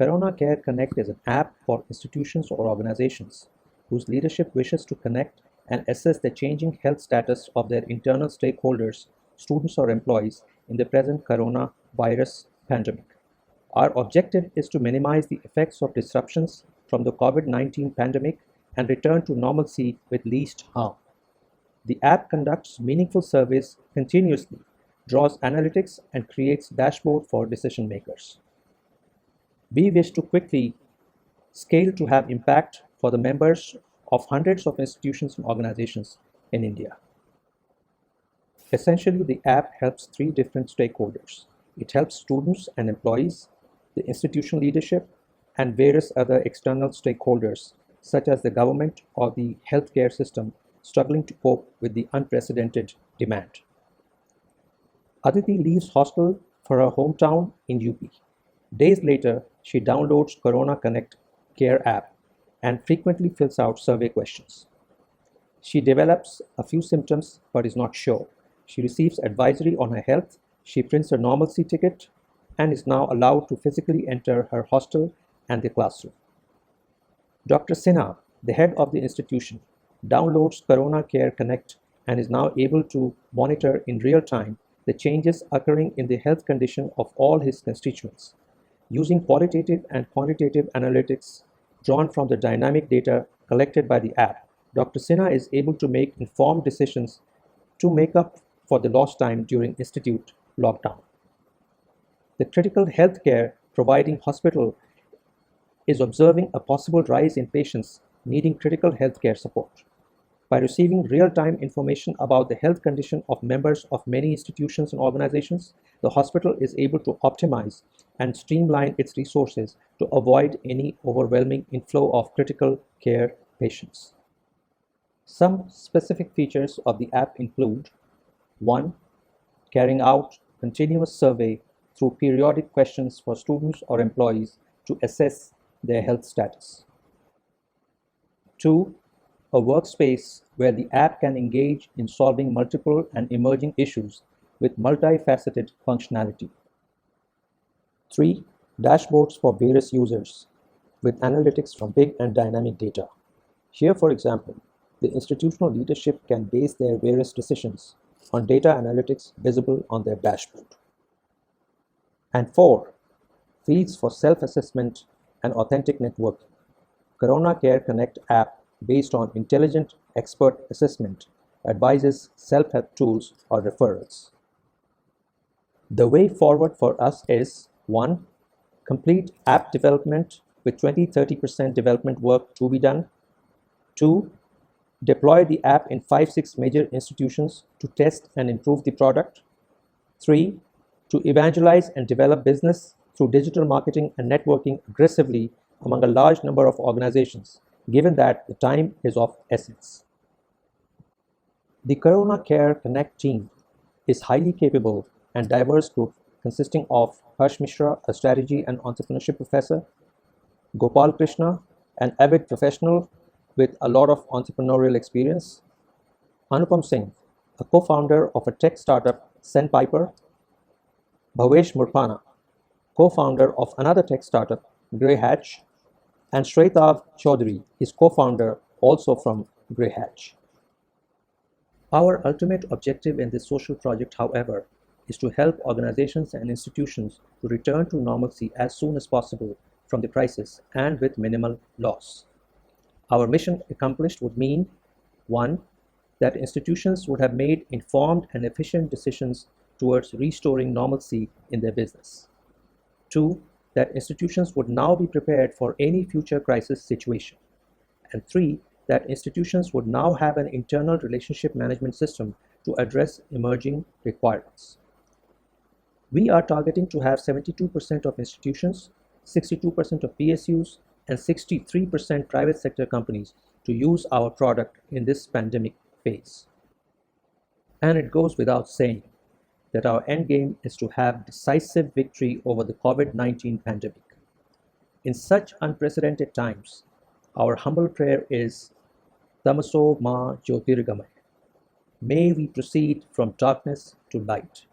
CoronaCareConnect is an app for institutions or organizations whose leadership wishes to connect and assess the changing health status of their internal stakeholders, students or employees in the present coronavirus pandemic. Our objective is to minimize the effects of disruptions from the COVID-19 pandemic and return to normalcy with least harm. The app conducts meaningful surveys continuously, draws analytics, and creates dashboard for decision makers. We wish to quickly scale to have impact for the members of hundreds of institutions and organizations in India. Essentially, the app helps three different stakeholders. It helps students and employees, the institutional leadership, and various other external stakeholders, such as the government or the healthcare system, struggling to cope with the unprecedented demand. Aditi leaves hostel for her hometown in UP. Days later, she downloads CoronaConnect Care app and frequently fills out survey questions. She develops a few symptoms but is not sure. She receives advisory on her health. She prints a normalcy ticket and is now allowed to physically enter her hostel and the classroom. Dr. Sinha, the head of the institution, downloads CoronaCareConnect and is now able to monitor in real time the changes occurring in the health condition of all his constituents. Using qualitative and quantitative analytics drawn from the dynamic data collected by the app, Dr. Sinha is able to make informed decisions to make up for the lost time during institute lockdown. The critical healthcare providing hospital is observing a possible rise in patients needing critical healthcare support. By receiving real-time information about the health condition of members of many institutions and organizations, the hospital is able to optimize and streamline its resources to avoid any overwhelming inflow of critical care patients. Some specific features of the app include: 1. Carrying out continuous survey through periodic questions for students or employees to assess their health status. 2. A workspace where the app can engage in solving multiple and emerging issues with multifaceted functionality. 3. Dashboards for various users with analytics from big and dynamic data. Here, for example, the institutional leadership can base their various decisions on data analytics visible on their dashboard. And 4. Fields for self-assessment and authentic networking. CoronaCareConnect app, based on intelligent expert assessment, advises self-help tools or referrals. The way forward for us is: 1. Complete app development with 20-30% development work to be done. 2. Deploy the app in 5-6 major institutions to test and improve the product. 3. To evangelize and develop business through digital marketing and networking aggressively among a large number of organizations, given that the time is of essence. The CoronaCareConnect team is highly capable and diverse group consisting of Harsh Mishra, a strategy and entrepreneurship professor; Gopal Krishna, an avid professional with a lot of entrepreneurial experience; Anupam Singh, a co-founder of a tech startup, Sandpiper; Bhavesh Murpana, co-founder of another tech startup, Grey Hatch; and Shwetav Chaudhary, his co-founder, also from Grey Hatch. Our ultimate objective in this social project, however, is to help organizations and institutions to return to normalcy as soon as possible from the crisis and with minimal loss. Our mission accomplished would mean: 1. That institutions would have made informed and efficient decisions towards restoring normalcy in their business. 2. That institutions would now be prepared for any future crisis situation. And 3. That institutions would now have an internal relationship management system to address emerging requirements. We are targeting to have 72% of institutions, 62% of PSUs, and 63% private sector companies to use our product in this pandemic phase. And it goes without saying that our end game is to have decisive victory over the COVID-19 pandemic. In such unprecedented times, our humble prayer is: Tamaso Ma Jyotirgamaya. May we proceed from darkness to light.